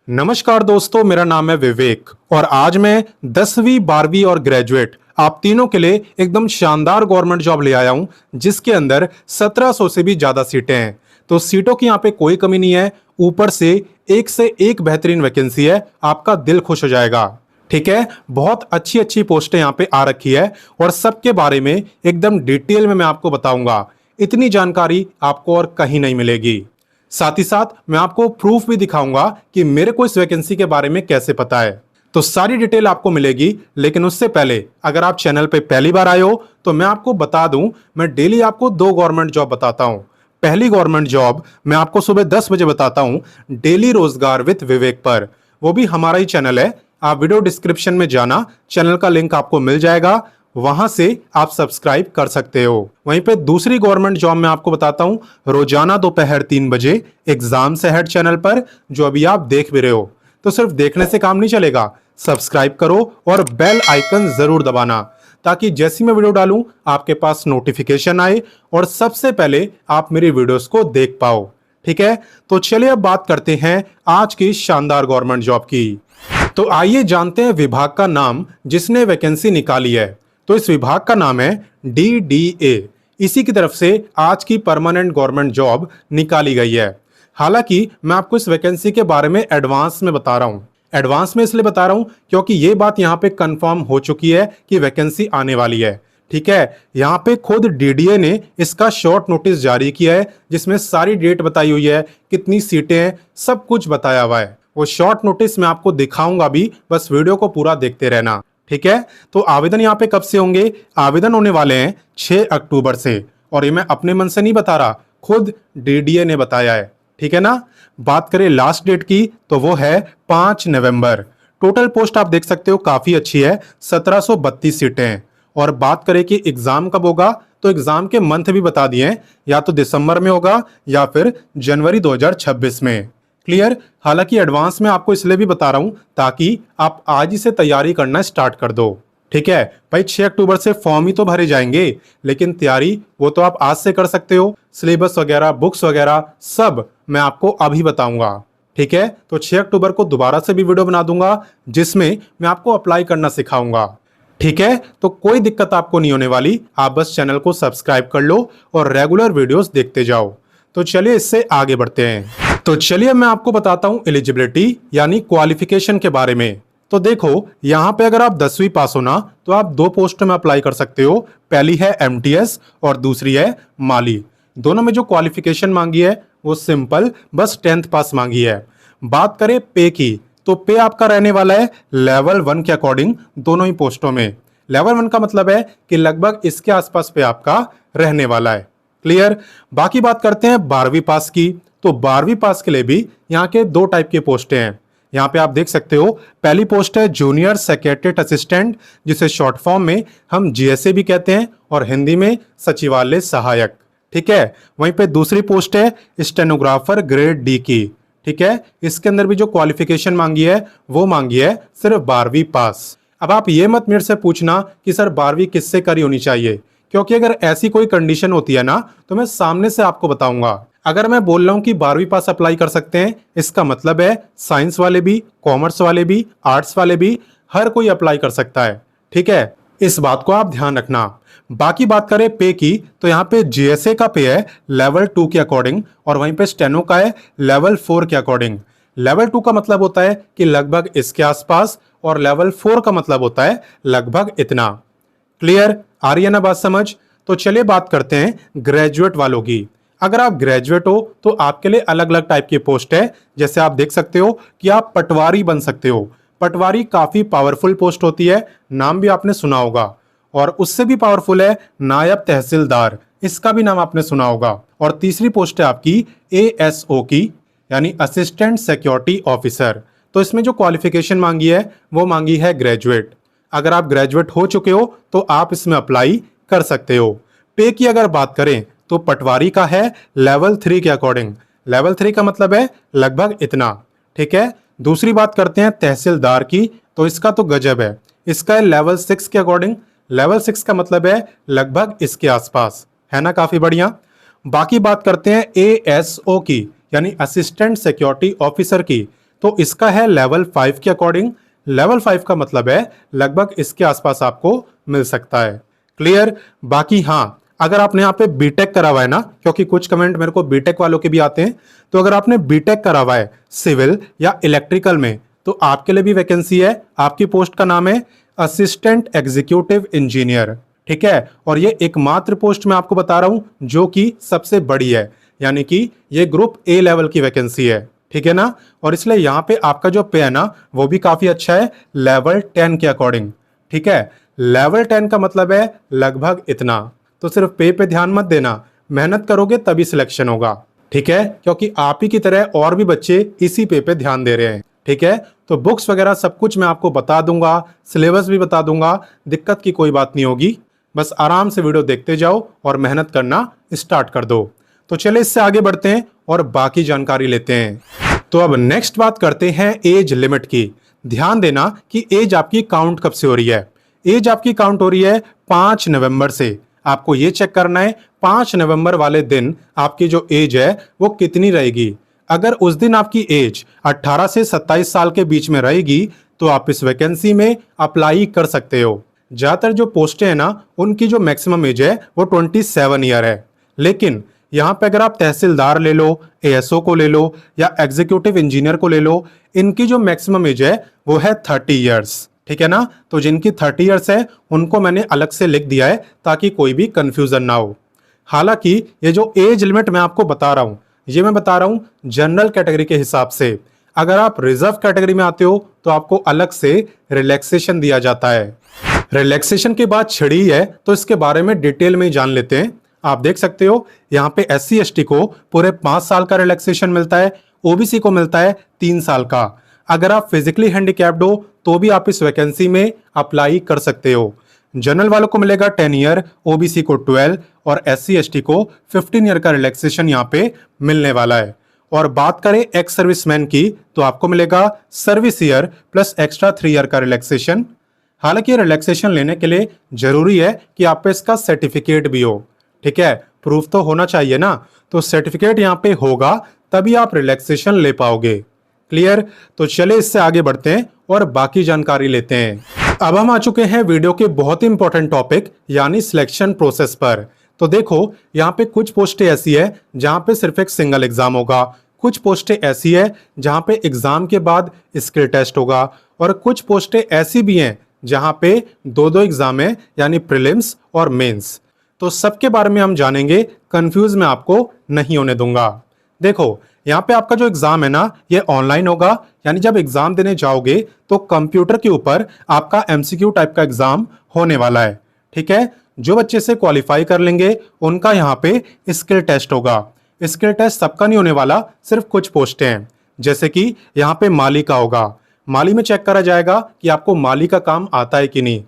नमस्कार दोस्तों, मेरा नाम है विवेक और आज मैं 10वीं 12वीं और ग्रेजुएट आप तीनों के लिए एकदम शानदार गवर्नमेंट जॉब ले आया हूं जिसके अंदर 1700 से भी ज्यादा सीटें हैं। तो सीटों की यहाँ पे कोई कमी नहीं है, ऊपर से एक बेहतरीन वैकेंसी है, आपका दिल खुश हो जाएगा। ठीक है, बहुत अच्छी अच्छी पोस्टें यहाँ पे आ रखी है और सबके बारे में एकदम डिटेल में मैं आपको बताऊंगा। इतनी जानकारी आपको और कहीं नहीं मिलेगी। साथ ही साथ मैं आपको प्रूफ भी दिखाऊंगा कि मेरे को इस वैकेंसी के बारे में कैसे पता है। तो सारी डिटेल आपको मिलेगी, लेकिन उससे पहले अगर आप चैनल पे पहली बार आए हो तो मैं आपको बता दूं, मैं डेली आपको 2 गवर्नमेंट जॉब बताता हूं। पहली गवर्नमेंट जॉब मैं आपको सुबह 10 बजे बताता हूं, डेली रोजगार विद विवेक पर। वो भी हमारा ही चैनल है, आप वीडियो डिस्क्रिप्शन में जाना, चैनल का लिंक आपको मिल जाएगा, वहां से आप सब्सक्राइब कर सकते हो। वहीं पे दूसरी गवर्नमेंट जॉब मैं आपको बताता हूं, रोजाना दोपहर 3 बजे एग्जाम से हेड चैनल पर, जो अभी आप देख भी रहे हो। तो सिर्फ देखने से काम नहीं चलेगा, सब्सक्राइब करो और बेल आइकन जरूर दबाना, ताकि जैसी मैं वीडियो डालूं आपके पास नोटिफिकेशन आए और सबसे पहले आप मेरी वीडियोस को देख पाओ। ठीक है, तो चलिए अब बात करते हैं आज की शानदार गवर्नमेंट जॉब की। तो आइए जानते हैं विभाग का नाम जिसने वैकेंसी निकाली है। तो इस विभाग का नाम है DDA। इसी की तरफ से आज की परमानेंट गवर्नमेंट जॉब निकाली गई है। हालांकि मैं आपको इस वैकेंसी के बारे में एडवांस में बता रहा हूं। एडवांस में इसलिए बता रहा हूं क्योंकि ये बात यहां पे कंफर्म हो चुकी है कि वैकेंसी आने वाली है। ठीक है, यहां पे खुद DDA ने इसका शॉर्ट नोटिस जारी किया है, जिसमें सारी डेट बताई हुई है, कितनी सीटें हैं, सब कुछ बताया हुआ है। वो शॉर्ट नोटिस मैं आपको दिखाऊंगा भी, बस वीडियो को पूरा देखते रहना। ठीक है, तो आवेदन यहाँ पे कब से होंगे? आवेदन होने वाले हैं 6 अक्टूबर से, और ये मैं अपने मन से नहीं बता रहा, खुद DDA ने बताया है। ठीक है ना। बात करें लास्ट डेट की तो वो है 5 नवंबर। टोटल पोस्ट आप देख सकते हो काफी अच्छी है, 1732 सीटें हैं। और बात करें कि एग्जाम कब होगा, तो एग्जाम के मंथ भी बता दिए हैं, या तो दिसंबर में होगा या फिर जनवरी 2026 में। क्लियर। हालांकि एडवांस में आपको इसलिए भी बता रहा हूं ताकि आप आज ही से तैयारी करना स्टार्ट कर दो। ठीक है भाई, 6 अक्टूबर से फॉर्म ही तो भरे जाएंगे, लेकिन तैयारी वो तो आप आज से कर सकते हो। सिलेबस वगैरह, बुक्स वगैरह सब मैं आपको अभी बताऊंगा। ठीक है, तो 6 अक्टूबर को दोबारा से भी वीडियो बना दूंगा जिसमें मैं आपको अप्लाई करना सिखाऊंगा। ठीक है, तो कोई दिक्कत आपको नहीं होने वाली, आप बस चैनल को सब्सक्राइब कर लो और रेगुलर वीडियोस देखते जाओ। तो चलिए इससे आगे बढ़ते हैं। तो चलिए मैं आपको बताता हूं एलिजिबिलिटी यानी क्वालिफिकेशन के बारे में। तो देखो, यहां पे अगर आप 10वीं पास हो ना, तो आप 2 पोस्ट में अप्लाई कर सकते हो। पहली है MTS और दूसरी है माली। दोनों में जो क्वालिफिकेशन मांगी है वो सिंपल, बस 10th पास मांगी है। बात करें पे की, तो पे आपका रहने वाला है लेवल 1 के अकॉर्डिंग दोनों ही पोस्टों में। लेवल 1 का मतलब है कि लगभग इसके आसपास पे आपका रहने वाला है। क्लियर। बाकी बात करते हैं 12वीं पास की। तो 12वीं पास के लिए भी यहाँ के 2 टाइप की पोस्टें हैं। यहाँ पे आप देख सकते हो, पहली पोस्ट है जूनियर सेक्रेटरीट असिस्टेंट, जिसे शॉर्ट फॉर्म में हम GSA भी कहते हैं, और हिंदी में सचिवालय सहायक। ठीक है, वहीं पे दूसरी पोस्ट है स्टेनोग्राफर ग्रेड D की। ठीक है, इसके अंदर भी जो क्वालिफिकेशन मांगी है वो मांगी है सिर्फ 12वीं पास। अब आप ये मत मेरे से पूछना कि सर 12वीं किससे करी होनी चाहिए, क्योंकि अगर ऐसी कोई कंडीशन होती है ना, तो मैं सामने से आपको बताऊंगा। अगर मैं बोल रहा हूं कि 12वीं पास अप्लाई कर सकते हैं, इसका मतलब है साइंस वाले भी, कॉमर्स वाले भी, आर्ट्स वाले भी, हर कोई अप्लाई कर सकता है। ठीक है, इस बात को आप ध्यान रखना। बाकी बात करें पे की, तो यहाँ पे GSA का पे है लेवल 2 के अकॉर्डिंग, और वहीं पे स्टेनो का है लेवल 4 के अकॉर्डिंग। लेवल 2 का मतलब होता है कि लगभग इसके आसपास, और लेवल 4 का मतलब होता है लगभग इतना। क्लियर, आ रही है ना बात समझ? तो चलिए बात करते हैं ग्रेजुएट वालों की। अगर आप ग्रेजुएट हो तो आपके लिए अलग अलग टाइप की पोस्ट है। जैसे आप देख सकते हो कि आप पटवारी बन सकते हो। पटवारी काफी पावरफुल पोस्ट होती है, नाम भी आपने सुना होगा। और उससे भी पावरफुल है नायब तहसीलदार, इसका भी नाम आपने सुना होगा। और तीसरी पोस्ट है आपकी ASO की, यानी असिस्टेंट सिक्योरिटी ऑफिसर। तो इसमें जो क्वालिफिकेशन मांगी है वो मांगी है ग्रेजुएट। अगर आप ग्रेजुएट हो चुके हो तो आप इसमें अप्लाई कर सकते हो। पे की अगर बात करें तो पटवारी का है लेवल 3 के अकॉर्डिंग। लेवल 3 का मतलब है लगभग इतना। ठीक है, दूसरी बात करते हैं तहसीलदार की, तो इसका तो गजब है, इसका है लेवल 6 के अकॉर्डिंग। लेवल 6 का मतलब है लगभग इसके आसपास, है ना, काफी बढ़िया। बाकी बात करते हैं ASO की, यानी असिस्टेंट सिक्योरिटी ऑफिसर की। तो इसका है लेवल 5 के अकॉर्डिंग। लेवल 5 का मतलब है लगभग इसके आसपास आपको मिल सकता है। क्लियर। बाकी हाँ, अगर आपने यहाँ पे बीटेक करा हुआ है ना, क्योंकि कुछ कमेंट मेरे को बीटेक वालों के भी आते हैं, तो अगर आपने बीटेक करा हुआ है सिविल या इलेक्ट्रिकल में तो आपके लिए भी वैकेंसी है। आपकी पोस्ट का नाम है असिस्टेंट एग्जीक्यूटिव इंजीनियर। ठीक है, और ये एकमात्र पोस्ट मैं आपको बता रहा हूं जो कि सबसे बड़ी है, यानी कि ये ग्रुप ए लेवल की वैकेंसी है। ठीक है ना, और इसलिए यहाँ पे आपका जो पे है ना वो भी काफी अच्छा है लेवल 10 के अकॉर्डिंग। ठीक है, लेवल 10 का मतलब है लगभग इतना। तो सिर्फ पे ध्यान मत देना, मेहनत करोगे तभी सिलेक्शन होगा। ठीक है, क्योंकि आप ही की तरह और भी बच्चे इसी पे ध्यान दे रहे हैं। ठीक है, तो बुक्स वगैरह सब कुछ मैं आपको बता दूंगा, सिलेबस भी बता दूंगा, दिक्कत की कोई बात नहीं होगी। बस आराम से वीडियो देखते जाओ और मेहनत करना स्टार्ट कर दो। तो चले इससे आगे बढ़ते हैं और बाकी जानकारी लेते हैं। तो अब नेक्स्ट बात करते हैं एज लिमिट की। ध्यान देना कि एज आपकी काउंट कब से हो रही है। एज आपकी काउंट हो रही है 5 नवंबर से। आपको ये चेक करना है 5 नवंबर वाले दिन आपकी जो एज है वो कितनी रहेगी। अगर उस दिन आपकी एज 18 से 27 साल के बीच में रहेगी तो आप इस वैकेंसी में अप्लाई कर सकते हो। ज्यादातर जो पोस्टें हैं ना उनकी जो मैक्सिमम एज है वो 27 ईयर है, लेकिन यहाँ पे अगर आप तहसीलदार ले लो, एएसओ को ले लो या एग्जीक्यूटिव इंजीनियर को ले लो, इनकी जो मैक्सिमम एज है वो है 30 ईयर्स। ठीक है ना, तो जिनकी 30 ईयर्स है उनको मैंने अलग से लिख दिया है ताकि कोई भी कंफ्यूजन ना हो। हालांकि ये जो एज लिमिट मैं आपको बता रहा हूं ये मैं बता रहा हूं जनरल कैटेगरी के हिसाब से। अगर आप रिजर्व कैटेगरी में आते हो तो आपको अलग से रिलैक्सेशन दिया जाता है। रिलैक्सेशन की बात छिड़ी है तो इसके बारे में डिटेल में जान लेते हैं। आप देख सकते हो यहाँ पे SC ST को पूरे 5 साल का रिलैक्सेशन मिलता है, OBC को मिलता है 3 साल का। अगर आप फिजिकली हैंडीकैप्ड हो तो भी आप इस वैकेंसी में अप्लाई कर सकते हो। जनरल वालों को मिलेगा 10 ईयर, OBC को 12 और SC ST को 15 ईयर का रिलैक्सेशन यहाँ पे मिलने वाला है। और बात करें एक्स सर्विसमैन की तो आपको मिलेगा service year plus extra 3 year का रिलैक्सेशन। हालांकि रिलैक्सेशन लेने के लिए जरूरी है कि आप पे इसका सर्टिफिकेट भी हो। ठीक है, प्रूफ तो होना चाहिए ना, तो सर्टिफिकेट यहाँ पे होगा तभी आप रिलैक्सेशन ले पाओगे। क्लियर। तो चले इससे आगे बढ़ते हैं और बाकी जानकारी लेते हैं। अब हम आ चुके हैं वीडियो के बहुत ही इंपॉर्टेंट टॉपिक यानी सिलेक्शन प्रोसेस पर। तो देखो यहाँ पे कुछ पोस्टें ऐसी है जहाँ पे सिर्फ एक सिंगल एग्जाम होगा, कुछ पोस्टें ऐसी है जहाँ पे एग्जाम के बाद स्किल टेस्ट होगा, और कुछ पोस्टें ऐसी भी हैं जहाँ पे 2-2 एग्जाम है यानी प्रीलिम्स और मेंस। तो सबके बारे में हम जानेंगे, कंफ्यूज मैं आपको नहीं होने दूंगा। देखो यहाँ पे आपका जो एग्जाम है ना ये ऑनलाइन होगा, यानी जब एग्जाम देने जाओगे तो कंप्यूटर के ऊपर आपका MCQ टाइप का एग्जाम होने वाला है। ठीक है, जो बच्चे से क्वालिफाई कर लेंगे उनका यहाँ पे स्किल टेस्ट होगा। स्किल टेस्ट सबका नहीं होने वाला, सिर्फ कुछ पोस्टें हैं। जैसे कि यहाँ पे माली का होगा, माली में चेक करा जाएगा कि आपको माली का काम आता है कि नहीं,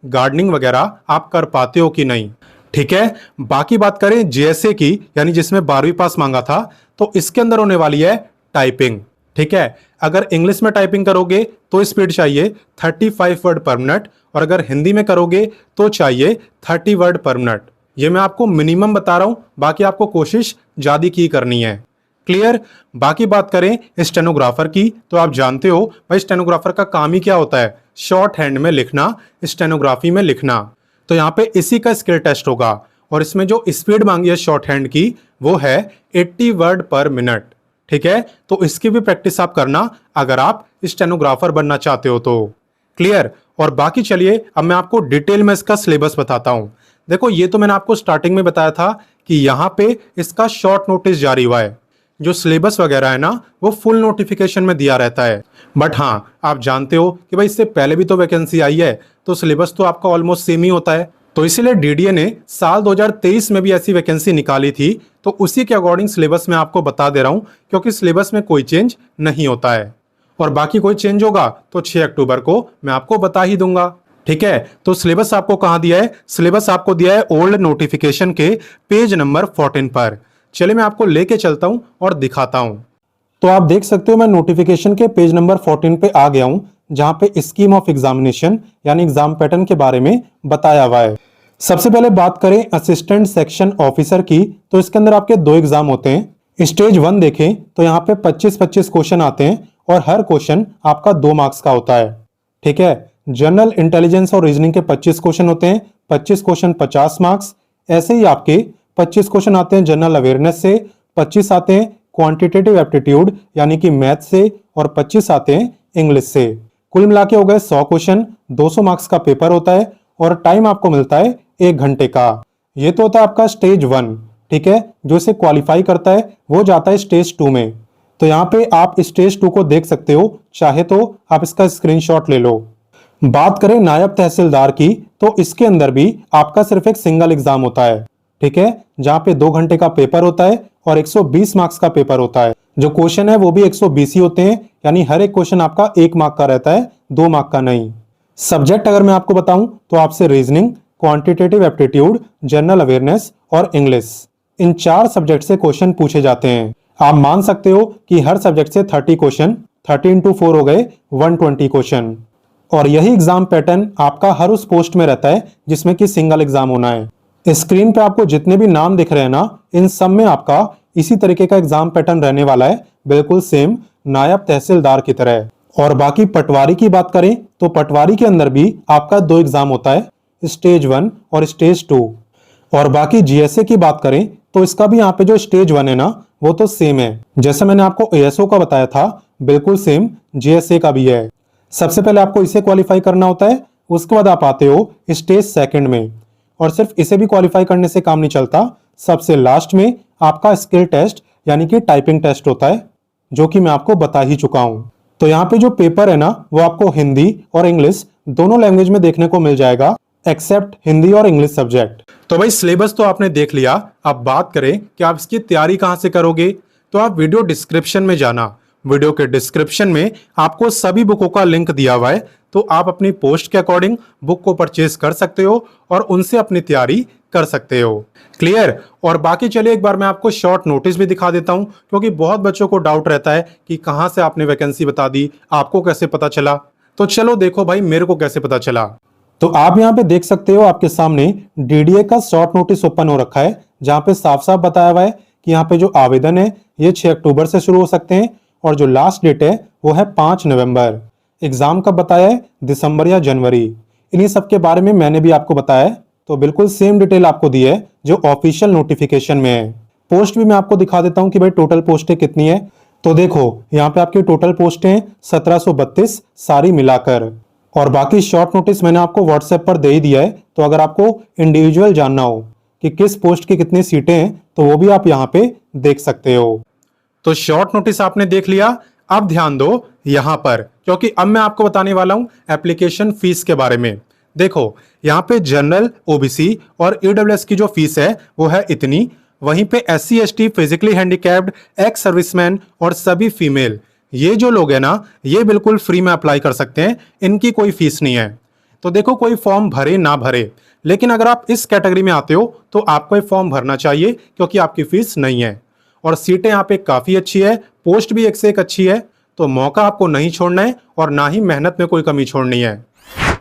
गार्डनिंग वगैरह आप कर पाते हो कि नहीं। ठीक है, बाकी बात करें JSA की यानी जिसमें 12वीं पास मांगा था, तो इसके अंदर होने वाली है टाइपिंग। ठीक है, अगर इंग्लिश में टाइपिंग करोगे तो स्पीड चाहिए 35 वर्ड पर मिनट, और अगर हिंदी में करोगे तो चाहिए 30 वर्ड पर मिनट। ये मैं आपको मिनिमम बता रहा हूं, बाकी आपको कोशिश ज्यादा की करनी है। क्लियर। बाकी बात करें स्टेनोग्राफर की तो आप जानते हो भाई स्टेनोग्राफर का काम ही क्या होता है, शॉर्ट हैंड में लिखना, स्टेनोग्राफी में लिखना। तो यहाँ पे इसी का स्किल टेस्ट होगा, और इसमें जो स्पीड मांगी है शॉर्ट हैंड की वो है 80 वर्ड पर मिनट। ठीक है, तो इसकी भी प्रैक्टिस आप करना अगर आप स्टेनोग्राफर बनना चाहते हो तो। क्लियर। और बाकी चलिए अब मैं आपको डिटेल में इसका सिलेबस बताता हूं। देखो ये तो मैंने आपको स्टार्टिंग में बताया था कि यहाँ पे इसका शॉर्ट नोटिस जारी हुआ है। जो सिलेबस वगैरह है ना वो फुल नोटिफिकेशन में दिया रहता है, बट हाँ आप जानते हो कि भाई इससे पहले भी तो वैकेंसी आई है तो सिलेबस तो आपका ऑलमोस्ट सेम ही होता है। तो इसीलिए DDA ने साल 2023 में भी ऐसी वैकेंसी निकाली थी, तो उसी के अकॉर्डिंग सिलेबस मैं आपको बता दे रहा हूं, क्योंकि सिलेबस में कोई चेंज नहीं होता है। और बाकी कोई चेंज होगा तो 6 अक्टूबर को मैं आपको बता ही दूंगा। ठीक है, तो सिलेबस आपको कहां दिया है, सिलेबस आपको दिया है ओल्ड नोटिफिकेशन के पेज नंबर 14 पर। चलिए मैं आपको लेके चलता हूं और दिखाता हूं। तो आप देख सकते हो मैं नोटिफिकेशन के पेज नंबर 14 पे आ गया हूं, जहां पे स्कीम ऑफ एग्जामिनेशन यानी एग्जाम पैटर्न के बारे में बताया हुआ है। सबसे पहले बात करें असिस्टेंट सेक्शन ऑफिसर की, तो इसके अंदर आपके 2 एग्जाम होते हैं। स्टेज 1 देखें तो यहाँ पे 25-25 क्वेश्चन आते हैं, और हर क्वेश्चन आपका 2 मार्क्स का होता है। ठीक है, जनरल इंटेलिजेंस और रीजनिंग के 25 क्वेश्चन होते हैं, 25 क्वेश्चन 50 मार्क्स। ऐसे ही आपके 25 क्वेश्चन आते हैं जनरल अवेयरनेस से, 25 आते हैं क्वांटिटेटिव एप्टीट्यूड यानी कि मैथ से, और 25 आते हैं इंग्लिश से। कुल मिला के हो गए 100 क्वेश्चन, 200 मार्क्स का पेपर होता है और टाइम आपको मिलता है 1 घंटे का। ये तो होता है आपका स्टेज 1। ठीक है, जो इसे क्वालिफाई करता है वो जाता है स्टेज 2 में। तो यहाँ पे आप स्टेज 2 को देख सकते हो, चाहे तो आप इसका स्क्रीनशॉट ले लो। बात करें नायब तहसीलदार की, तो इसके अंदर भी आपका सिर्फ एक सिंगल एग्जाम होता है। ठीक है, जहां पे 2 घंटे का पेपर होता है और 120 मार्क्स का पेपर होता है। जो क्वेश्चन है वो भी 120 ही होते हैं, यानी हर एक क्वेश्चन आपका 1 मार्क का रहता है, 2 मार्क का नहीं। सब्जेक्ट अगर मैं आपको बताऊं तो आपसे reasoning, quantitative aptitude, general awareness और इंग्लिश, इन 4 सब्जेक्ट से क्वेश्चन पूछे जाते हैं। आप मान सकते हो कि हर सब्जेक्ट से 30 क्वेश्चन, 30 × 4 हो गए 120 क्वेश्चन। और यही एग्जाम पैटर्न आपका हर उस पोस्ट में रहता है जिसमें कि सिंगल एग्जाम होना है। स्क्रीन पे आपको जितने भी नाम दिख रहे हैं ना, इन सब में आपका इसी तरीके का एग्जाम पैटर्न रहने वाला है, बिल्कुल सेम नायब तहसीलदार की तरह। और बाकी पटवारी की बात करें तो पटवारी के अंदर भी आपका 2 एग्जाम होता है, स्टेज 1 और स्टेज 2। और बाकी जीएसए की बात करें तो इसका भी यहाँ पे जो स्टेज 1 है ना, वो तो सेम है। जैसे मैंने आपको एएसओ का बताया था, बिल्कुल सेम जीएसए का भी है। सबसे पहले आपको इसे क्वालिफाई करना होता है, उसके बाद आप आते हो स्टेज 2 में। और सिर्फ इसे भी क्वालिफाई करने से काम नहीं चलता, सबसे लास्ट में आपका स्किल टेस्ट यानी कि टाइपिंग टेस्ट होता है, जो कि मैं आपको बता ही चुका हूं। तो यहाँ पे जो पेपर है ना, वो आपको हिंदी और इंग्लिश दोनों लैंग्वेज में देखने को मिल जाएगा, एक्सेप्ट हिंदी और इंग्लिश सब्जेक्ट। तो भाई सिलेबस तो आपने देख लिया। अब बात करें कि आप इसकी तैयारी कहां से करोगे, तो आप वीडियो डिस्क्रिप्शन में जाना। वीडियो के डिस्क्रिप्शन में आपको सभी बुकों का लिंक दिया हुआ है, तो आप अपनी पोस्ट के अकॉर्डिंग बुक को परचेज कर सकते हो और उनसे अपनी तैयारी कर सकते हो। क्लियर। और बाकी चलिए एक बार मैं आपको शॉर्ट नोटिस भी दिखा देता हूं, क्योंकि बहुत बच्चों को डाउट रहता है कि कहां से आपने वैकेंसी बता दी, आपको कैसे पता चला। तो चलो देखो भाई मेरे को कैसे पता चला। तो आप यहाँ पे देख सकते हो, आपके सामने डीडीए का शॉर्ट नोटिस ओपन हो रखा है, जहां पे साफ साफ बताया हुआ है कि यहाँ पे जो आवेदन है ये 6 अक्टूबर से शुरू हो सकते हैं और जो लास्ट डेट है वो है 5 नवंबर। एग्जाम कब बताया है, दिसंबर या जनवरी। इन्हीं सब के बारे में मैंने भी आपको बताया है, तो बिल्कुल सेम डिटेल आपको दी है जो ऑफिशियल नोटिफिकेशन में है। पोस्ट भी मैं आपको दिखा देता हूं कि भाई टोटल पोस्टें कितनी है। तो देखो यहाँ पे आपकी टोटल पोस्टें 1732 सारी मिलाकर। और बाकी शॉर्ट नोटिस मैंने आपको व्हाट्सएप पर दे ही दिया है, तो अगर आपको इंडिविजुअल जानना हो कि किस पोस्ट की कितनी सीटें हैं तो वो भी आप यहाँ पे देख सकते हो। तो शॉर्ट नोटिस आपने देख लिया। अब ध्यान दो यहां पर, क्योंकि अब मैं आपको बताने वाला हूं एप्लीकेशन फीस के बारे में। देखो यहाँ पे जनरल, ओबीसी और ईडब्ल्यूएस की जो फीस है वो है इतनी। वहीं पे SC, ST, physically handicapped, ex serviceman और सभी फीमेल, ये जो लोग हैं ना, ये बिल्कुल फ्री में अप्लाई कर सकते हैं, इनकी कोई फीस नहीं है। तो देखो कोई फॉर्म भरे ना भरे, लेकिन अगर आप इस कैटेगरी में आते हो तो आपको ये फॉर्म भरना चाहिए, क्योंकि आपकी फीस नहीं है। और सीटें यहाँ पे काफी अच्छी है, पोस्ट भी एक से एक अच्छी है, तो मौका आपको नहीं छोड़ना है और ना ही मेहनत में कोई कमी छोड़नी है।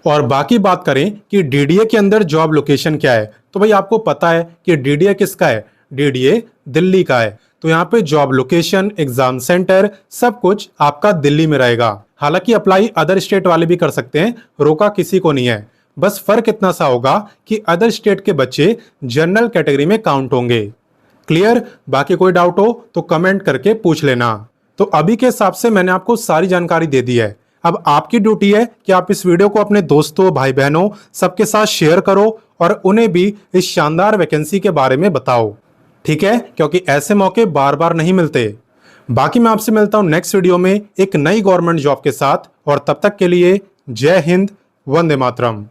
और बाकी बात करें कि डीडीए के अंदर जॉब लोकेशन क्या है, तो भाई आपको पता है कि डीडीए किसका है, डीडीए दिल्ली का है। तो यहाँ पे जॉब लोकेशन, एग्जाम सेंटर, सब कुछ आपका दिल्ली में रहेगा। हालांकि अप्लाई अदर स्टेट वाले भी कर सकते हैं, रोका किसी को नहीं है। बस फर्क इतना सा होगा कि अदर स्टेट के बच्चे जनरल कैटेगरी में काउंट होंगे। क्लियर। बाकी कोई डाउट हो तो कमेंट करके पूछ लेना। तो अभी के हिसाब से मैंने आपको सारी जानकारी दे दी है। अब आपकी ड्यूटी है कि आप इस वीडियो को अपने दोस्तों, भाई बहनों सबके साथ शेयर करो और उन्हें भी इस शानदार वैकेंसी के बारे में बताओ। ठीक है, क्योंकि ऐसे मौके बार बार नहीं मिलते। बाकी मैं आपसे मिलता हूं नेक्स्ट वीडियो में एक नई गवर्नमेंट जॉब के साथ, और तब तक के लिए जय हिंद, वंदे मातरम।